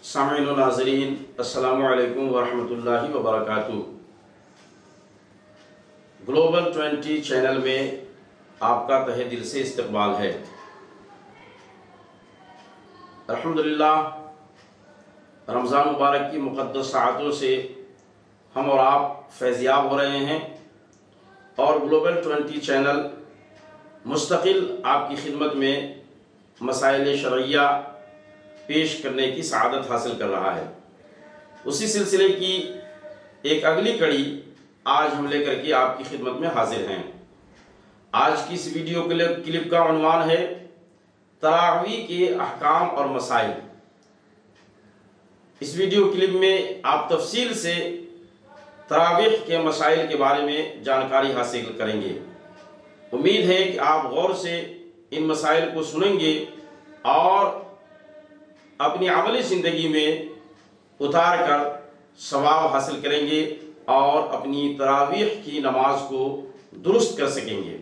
سامعین و ناظرین، السلام علیکم ورحمۃ اللہ وبرکاتہ۔ گلوبل 20 چینل میں آپ کا تہہ دل سے استقبال ہے۔ الحمدللہ رمضان مبارک کی مقدس ساعتوں سے ہم اور آپ فیضیاب ہو رہے ہیں، اور گلوبل 20 چینل مستقل آپ کی خدمت میں مسائل شرعیہ پیش کرنے کی سعادت حاصل کر رہا ہے۔ اسی سلسلے کی ایک اگلی کڑی آج ہم لے کر کے آپ کی خدمت میں حاضر ہیں۔ آج کی اس ویڈیو کلپ کا عنوان ہے تراویح کے احکام اور مسائل۔ اس ویڈیو کلپ میں آپ تفصیل سے تراویح کے مسائل کے بارے میں جانکاری حاصل کریں گے۔ امید ہے کہ آپ غور سے ان مسائل کو سنیں گے اور اپنی عملی زندگی میں اتار کر ثواب حاصل کریں گے اور اپنی تراویح کی نماز کو درست کر سکیں گے۔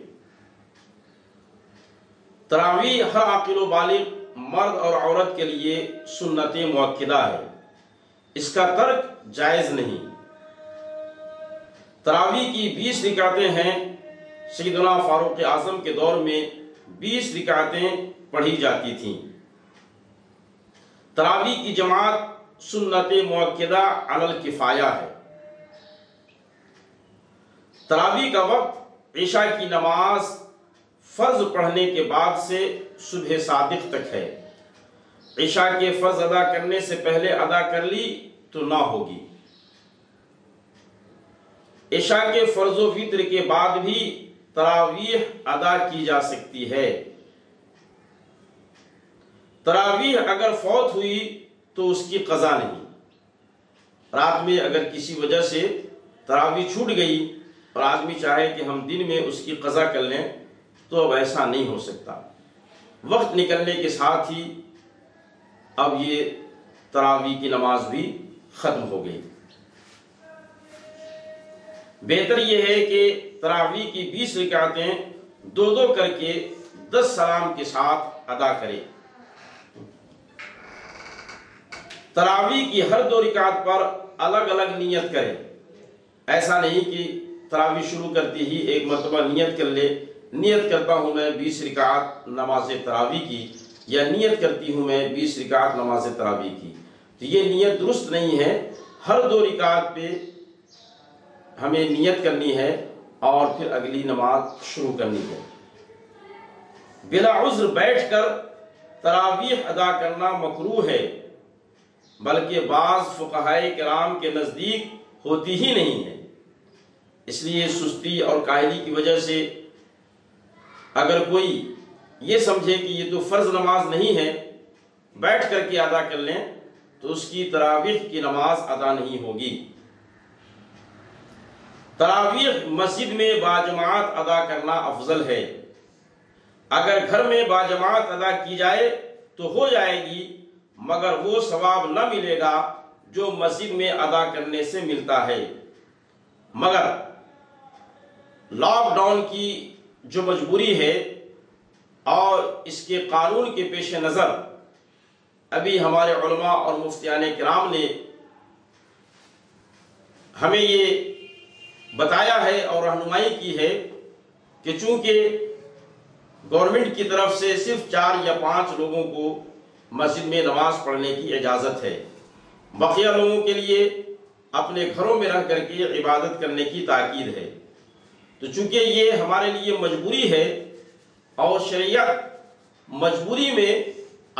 تراویح ہر عاقل و بالغ مرد اور عورت کے لیے سنت مؤکدہ ہے، اس کا ترک جائز نہیں۔ تراویح کی 20 رکعتیں ہیں۔ سیدنا فاروق اعظم کے دور میں 20 رکعتیں پڑھی جاتی تھیں۔ تراویح کی جماعت سنت مؤکدہ علی الکفایہ ہے۔ تراویح کا وقت عشاء کی نماز فرض پڑھنے کے بعد سے صبح صادق تک ہے۔ عشاء کے فرض ادا کرنے سے پہلے ادا کر لی تو نہ ہوگی۔ عشاء کے فرض و وتر کے بعد بھی تراویح ادا کی جا سکتی ہے۔ تراویح اگر فوت ہوئی تو اس کی قضا نہیں۔ رات میں اگر کسی وجہ سے تراویح چھوٹ گئی اور آدمی چاہے کہ ہم دن میں اس کی قضا کر لیں تو اب ایسا نہیں ہو سکتا۔ وقت نکلنے کے ساتھ ہی اب یہ تراویح کی نماز بھی ختم ہو گئی۔ بہتر یہ ہے کہ تراویح کی 20 رکعتیں دو کر کے 10 سلام کے ساتھ ادا کرے۔ تراویح کی ہر 2 رکعت پر الگ الگ نیت کرے۔ ایسا نہیں کہ تراویح شروع کرتے ہی ایک مرتبہ نیت کر لے، نیت کرتا ہوں میں 20 رکعت نماز تراویح کی، یا نیت کرتی ہوں میں 20 رکعت نماز تراویح کی، تو یہ نیت درست نہیں ہے۔ ہر 2 رکعت پہ ہمیں نیت کرنی ہے اور پھر اگلی نماز شروع کرنی ہے۔ بلا عذر بیٹھ کر تراویح ادا کرنا مکروہ ہے، بلکہ بعض فقہائے کرام کے نزدیک ہوتی ہی نہیں ہے۔ اس لیے سستی اور کاہلی کی وجہ سے اگر کوئی یہ سمجھے کہ یہ تو فرض نماز نہیں ہے، بیٹھ کر کے ادا کر لیں، تو اس کی تراویح کی نماز ادا نہیں ہوگی۔ تراویح مسجد میں باجماعت ادا کرنا افضل ہے۔ اگر گھر میں باجماعت ادا کی جائے تو ہو جائے گی، مگر وہ ثواب نہ ملے گا جو مسجد میں ادا کرنے سے ملتا ہے۔ مگر لاک ڈاؤن کی جو مجبوری ہے اور اس کے قانون کے پیش نظر ابھی ہمارے علماء اور مفتیان کرام نے ہمیں یہ بتایا ہے اور رہنمائی کی ہے کہ چونکہ گورنمنٹ کی طرف سے صرف 4 یا 5 لوگوں کو مسجد میں نماز پڑھنے کی اجازت ہے، بقیہ لوگوں کے لیے اپنے گھروں میں رہ کر کے عبادت کرنے کی تاکید ہے۔ تو چونکہ یہ ہمارے لیے مجبوری ہے اور شریعت مجبوری میں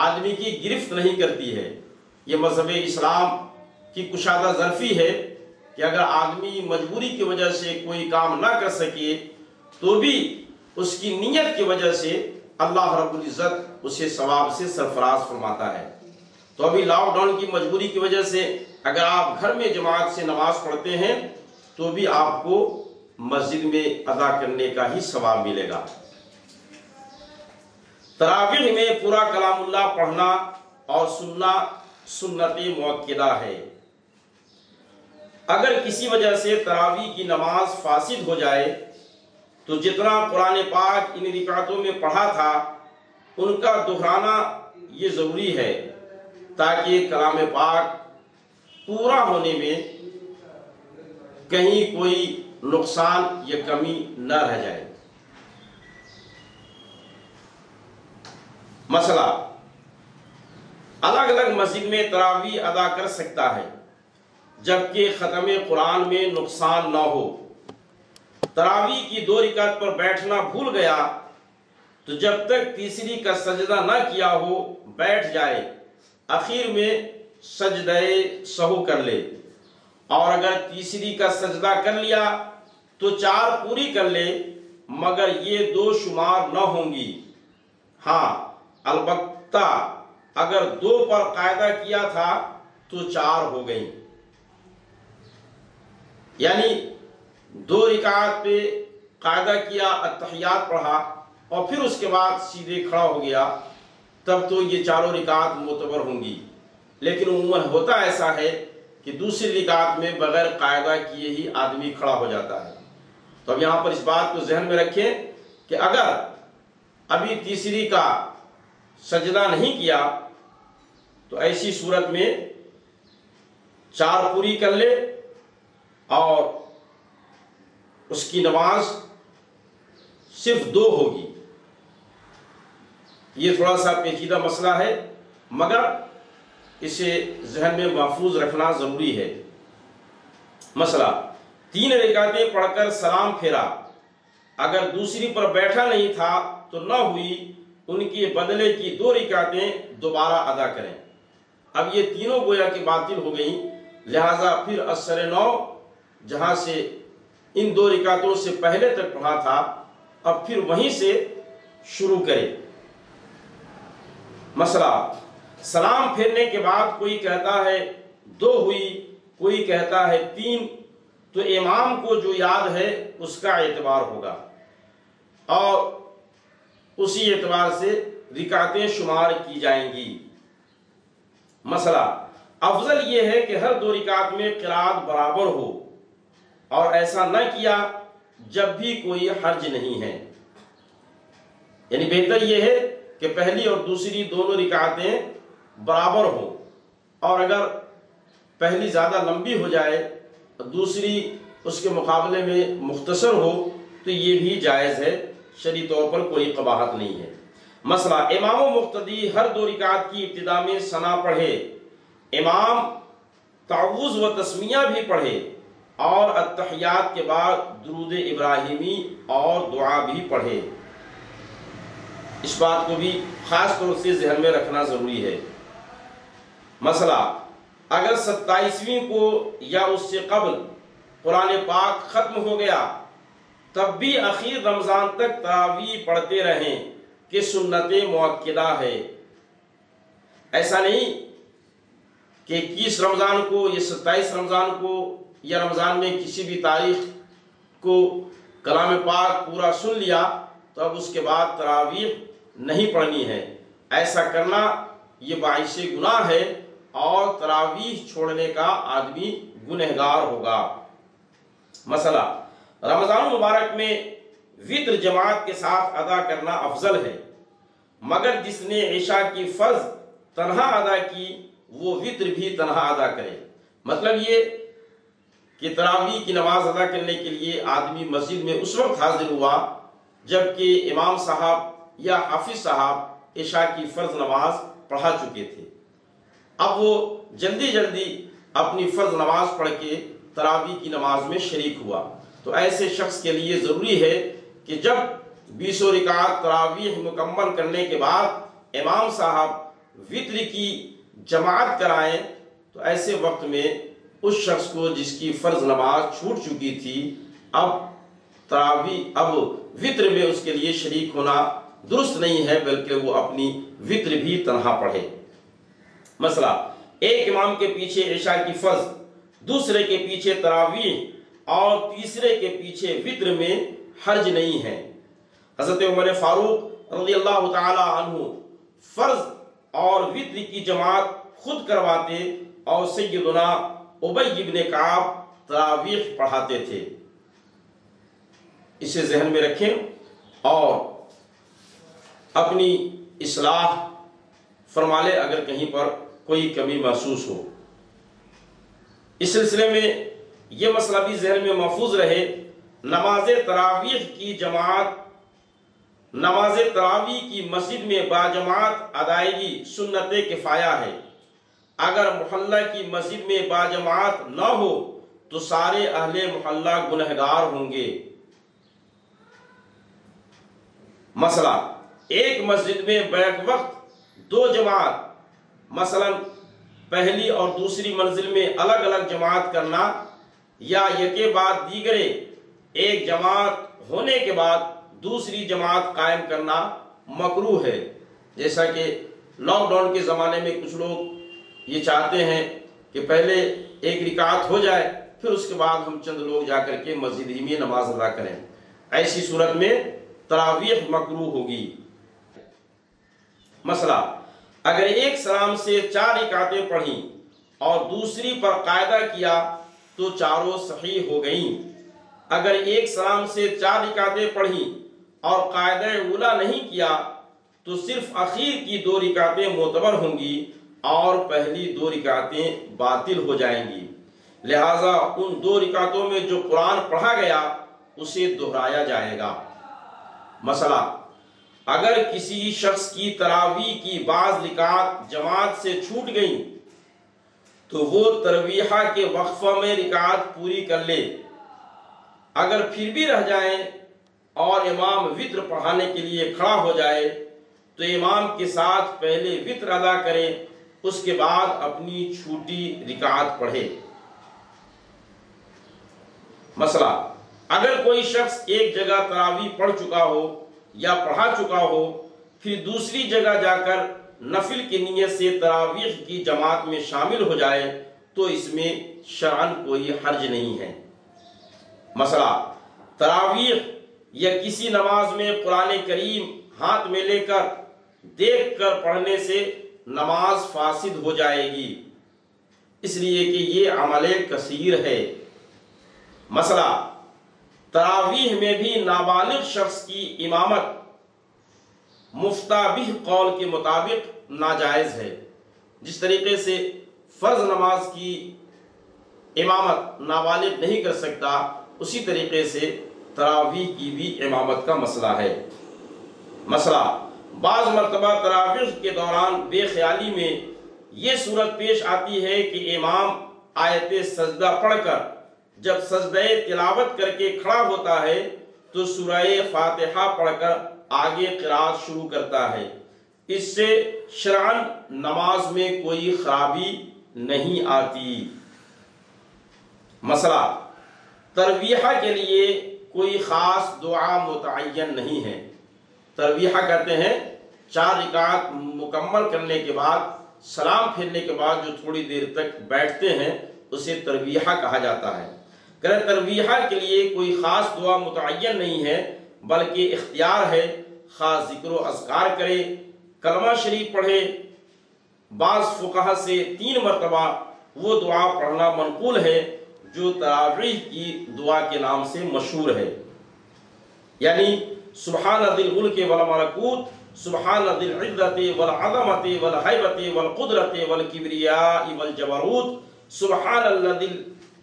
آدمی کی گرفت نہیں کرتی ہے، یہ مذہب اسلام کی کشادہ ظرفی ہے کہ اگر آدمی مجبوری کی وجہ سے کوئی کام نہ کر سکے تو بھی اس کی نیت کی وجہ سے اللہ رب العزت اسے ثواب سے سرفراز فرماتا ہے۔ تو ابھی لاک ڈاؤن کی مجبوری کی وجہ سے اگر آپ گھر میں جماعت سے نماز پڑھتے ہیں تو بھی آپ کو مسجد میں ادا کرنے کا ہی ثواب ملے گا۔ تراویح میں پورا کلام اللہ پڑھنا اور سننا سنت مؤکدہ ہے۔ اگر کسی وجہ سے تراویح کی نماز فاسد ہو جائے تو جتنا قرآن پاک ان رکعتوں میں پڑھا تھا ان کا دہرانا یہ ضروری ہے، تاکہ کلام پاک پورا ہونے میں کہیں کوئی نقصان یا کمی نہ رہ جائے۔ مسئلہ، الگ الگ مسجد میں تراویح ادا کر سکتا ہے جبکہ ختم قرآن میں نقصان نہ ہو۔ تراویح کی 2 رکعت پر بیٹھنا بھول گیا تو جب تک تیسری کا سجدہ نہ کیا ہو بیٹھ جائے، اخیر میں سجدہ سہو کر لے، اور اگر تیسری کا سجدہ کر لیا تو 4 پوری کر لے، مگر یہ 2 شمار نہ ہوں گی۔ ہاں البتہ اگر 2 پر قاعدہ کیا تھا تو 4 ہو گئیں، یعنی 2 رکعات پہ قاعدہ کیا، اتحیات پڑھا اور پھر اس کے بعد سیدھے کھڑا ہو گیا، تب تو یہ 4 رکعات معتبر ہوں گی۔ لیکن عموماً ہوتا ایسا ہے کہ دوسری رکعت میں بغیر قاعدہ کیے ہی آدمی کھڑا ہو جاتا ہے۔ تو اب یہاں پر اس بات کو ذہن میں رکھیں کہ اگر ابھی تیسری کا سجدہ نہیں کیا تو ایسی صورت میں 4 پوری کر لے اور اس کی نماز صرف 2 ہوگی۔ یہ تھوڑا سا پیچیدہ مسئلہ ہے، مگر اسے ذہن میں محفوظ رکھنا ضروری ہے۔ مسئلہ، 3 رکعتیں پڑھ کر سلام پھیرا، اگر دوسری پر بیٹھا نہیں تھا تو نہ ہوئی، ان کے بدلے کی 2 رکعتیں دوبارہ ادا کریں۔ اب یہ تینوں گویا کہ باطل ہو گئیں، لہٰذا پھر اثر 9 جہاں سے ان 2 رکعتوں سے پہلے تک پڑھا تھا، اب پھر وہیں سے شروع کرے۔ مسئلہ، سلام پھیرنے کے بعد کوئی کہتا ہے 2 ہوئی، کوئی کہتا ہے 3، تو امام کو جو یاد ہے اس کا اعتبار ہوگا اور اسی اعتبار سے رکعتیں شمار کی جائیں گی۔ مسئلہ، افضل یہ ہے کہ ہر 2 رکعت میں قرات برابر ہو، اور ایسا نہ کیا جب بھی کوئی حرج نہیں ہے، یعنی بہتر یہ ہے کہ پہلی اور دوسری دونوں رکعتیں برابر ہوں، اور اگر پہلی زیادہ لمبی ہو جائے دوسری اس کے مقابلے میں مختصر ہو تو یہ بھی جائز ہے، شرعی طور پر کوئی قباحت نہیں ہے۔ مسئلہ، امام و مقتدی ہر 2 رکعت کی ابتدا میں ثنا پڑھے، امام تعوذ و تسمیہ بھی پڑھے اور اتحیات کے بعد درود ابراہیمی اور دعا بھی پڑھے۔ اس بات کو بھی خاص طور سے ذہن میں رکھنا ضروری ہے۔ مسئلہ، اگر 27ویں کو یا اس سے قبل قرآن پاک ختم ہو گیا تب بھی اخیر رمضان تک تراویح پڑھتے رہیں کہ سنت مؤکدہ ہے۔ ایسا نہیں کہ 21 رمضان کو یا 27 رمضان کو یا رمضان میں کسی بھی تاریخ کو کلام پاک پورا سن لیا تو اب اس کے بعد تراویح نہیں پڑھنی ہے۔ ایسا کرنا یہ باعث گناہ ہے اور تراویح چھوڑنے کا آدمی گنہگار ہوگا۔ مسئلہ، رمضان المبارک میں وتر جماعت کے ساتھ ادا کرنا افضل ہے، مگر جس نے عشاء کی فرض تنہا ادا کی وہ وتر بھی تنہا ادا کرے۔ مطلب یہ کہ تراویح کی نماز ادا کرنے کے لیے آدمی مسجد میں اس وقت حاضر ہوا جبکہ امام صاحب یا حافظ صاحب عشاء کی فرض نماز پڑھا چکے تھے، اب وہ جلدی جلدی اپنی فرض نماز پڑھ کے تراویح کی نماز میں شریک ہوا، تو ایسے شخص کے لیے ضروری ہے کہ جب 20 رکعت تراویح مکمل کرنے کے بعد امام صاحب وتر کی جماعت کرائیں تو ایسے وقت میں اس شخص کو جس کی فرض نماز چھوٹ چکی تھی اب وتر میں اس کے لیے شریک ہونا درست نہیں ہے، بلکہ وہ اپنی وتر بھی تنہا پڑھے۔ مسئلہ، ایک امام کے پیچھے عشاء کی فرض، دوسرے کے پیچھے تراویح اور تیسرے کے پیچھے وتر میں حرج نہیں ہے۔ حضرت عمر فاروق رضی اللہ تعالی عنہ فرض اور وتر کی جماعت خود کرواتے اور سیدنا ابی بن کعب تراویح پڑھاتے تھے۔ اسے ذہن میں رکھیں اور اپنی اصلاح فرما لیں اگر کہیں پر کوئی کمی محسوس ہو۔ اس سلسلے میں یہ مسئلہ بھی ذہن میں محفوظ رہے، نماز تراویح کی مسجد میں باجماعت ادائیگی سنت کفایہ ہے۔ اگر محلہ کی مسجد میں باجماعت نہ ہو تو سارے اہل محلہ گنہگار ہوں گے۔ مسئلہ، ایک مسجد میں بیک وقت 2 جماعت، مثلا پہلی اور دوسری منزل میں الگ الگ جماعت کرنا، یا یکے بعد دیگرے ایک جماعت ہونے کے بعد دوسری جماعت قائم کرنا مکروہ ہے۔ جیسا کہ لاک ڈاؤن کے زمانے میں کچھ لوگ یہ چاہتے ہیں کہ پہلے ایک رکعت ہو جائے، پھر اس کے بعد ہم چند لوگ جا کر کے مسجد ہی میں نماز ادا کریں۔ ایسی صورت میں تراویح مکروہ ہوگی۔ مسئلہ، اگر ایک سلام سے 4 رکعتیں پڑھیں اور دوسری پر قاعدہ کیا تو چاروں صحیح ہو گئیں۔ اگر ایک سلام سے 4 رکعتیں پڑھیں اور قاعدہ اولا نہیں کیا تو صرف اخیر کی 2 رکعتیں معتبر ہوں گی اور پہلی 2 رکعتیں باطل ہو جائیں گی، لہٰذا ان 2 رکعتوں میں جو قرآن پڑھا گیا اسے دہرایا جائے گا۔ مسئلہ، اگر کسی شخص کی تراویح کی بعض رکعت جماعت سے چھوٹ گئیں تو وہ تراویح کے وقفہ میں رکعت پوری کر لے۔ اگر پھر بھی رہ جائیں اور امام وتر پڑھانے کے لیے کھڑا ہو جائے تو امام کے ساتھ پہلے وتر ادا کرے، اس کے بعد اپنی چھوٹی رکعت پڑھے۔ مسئلہ، اگر کوئی شخص ایک جگہ تراویح پڑھ چکا ہو یا پڑھا چکا ہو، پھر دوسری جگہ جا کر نفل کی نیت سے تراویح کی جماعت میں شامل ہو جائے تو اس میں شرعاً کوئی حرج نہیں ہے۔ مسئلہ، تراویح یا کسی نماز میں قرآن کریم ہاتھ میں لے کر دیکھ کر پڑھنے سے نماز فاسد ہو جائے گی، اس لیے کہ یہ عمل کثیر ہے۔ مسئلہ، تراویح میں بھی نابالغ شخص کی امامت مفتابہ قول کے مطابق ناجائز ہے۔ جس طریقے سے فرض نماز کی امامت نابالغ نہیں کر سکتا، اسی طریقے سے تراویح کی بھی امامت کا مسئلہ ہے۔ مسئلہ، بعض مرتبہ تراویح کے دوران بے خیالی میں یہ صورت پیش آتی ہے کہ امام آیت سجدہ پڑھ کر جب سجدہ تلاوت کر کے کھڑا ہوتا ہے تو سورہ فاتحہ پڑھ کر آگے قرات شروع کرتا ہے۔ اس سے شرعاً نماز میں کوئی خرابی نہیں آتی۔ مسئلہ، تراویح کے لیے کوئی خاص دعا متعین نہیں ہے۔ تراویح کہتے ہیں 4 رکعت مکمل کرنے کے بعد سلام پھیرنے کے بعد جو تھوڑی دیر تک بیٹھتے ہیں اسے تراویح کہا جاتا ہے۔ تراویح کے لیے کوئی خاص دعا متعین نہیں ہے، بلکہ اختیار ہے، خاص ذکر و اذکار کرے، کلمہ شریف پڑھے۔ بعض فقہا سے 3 مرتبہ وہ دعا پڑھنا منقول ہے جو تراویح کی دعا کے نام سے مشہور ہے، یعنی سبحان ذی الملک والملکوت، سبحان ذی العزت والعظمت والہیبت والقدرت والکبریاء والجبروت،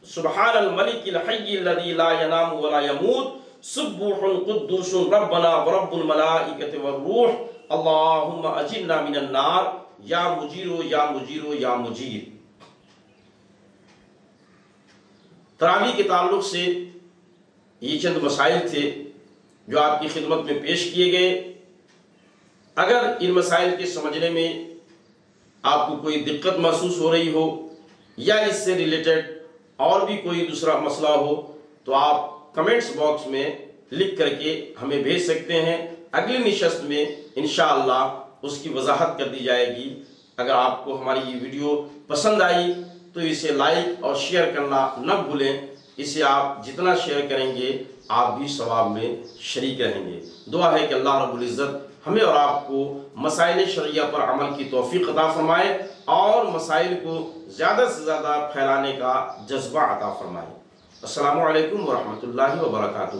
سبحان الملک الحی الذی لا ینام ولا یموت، سبوح قدوس ربنا ورب الملائکۃ والروح، اللہم اجرنا من النار، یا مجیرو یا مجیرو یا مجیر۔ تراویح کے تعلق سے یہ چند مسائل تھے جو آپ کی خدمت میں پیش کیے گئے۔ اگر ان مسائل کے سمجھنے میں آپ کو کوئی دقت محسوس ہو رہی ہو یا اس سے ریلیٹڈ اور بھی کوئی دوسرا مسئلہ ہو تو آپ کمنٹس باکس میں لکھ کر کے ہمیں بھیج سکتے ہیں۔ اگلی نشست میں انشاءاللہ اس کی وضاحت کر دی جائے گی۔ اگر آپ کو ہماری یہ ویڈیو پسند آئی تو اسے لائک اور شیئر کرنا نہ بھولیں۔ اسے آپ جتنا شیئر کریں گے آپ بھی ثواب میں شریک رہیں گے۔ دعا ہے کہ اللہ رب العزت ہمیں اور آپ کو مسائل شرعیہ پر عمل کی توفیق عطا فرمائے اور مسائل کو زیادہ سے زیادہ پھیلانے کا جذبہ عطا فرمائے۔ السلام علیکم ورحمۃ اللہ وبرکاتہ۔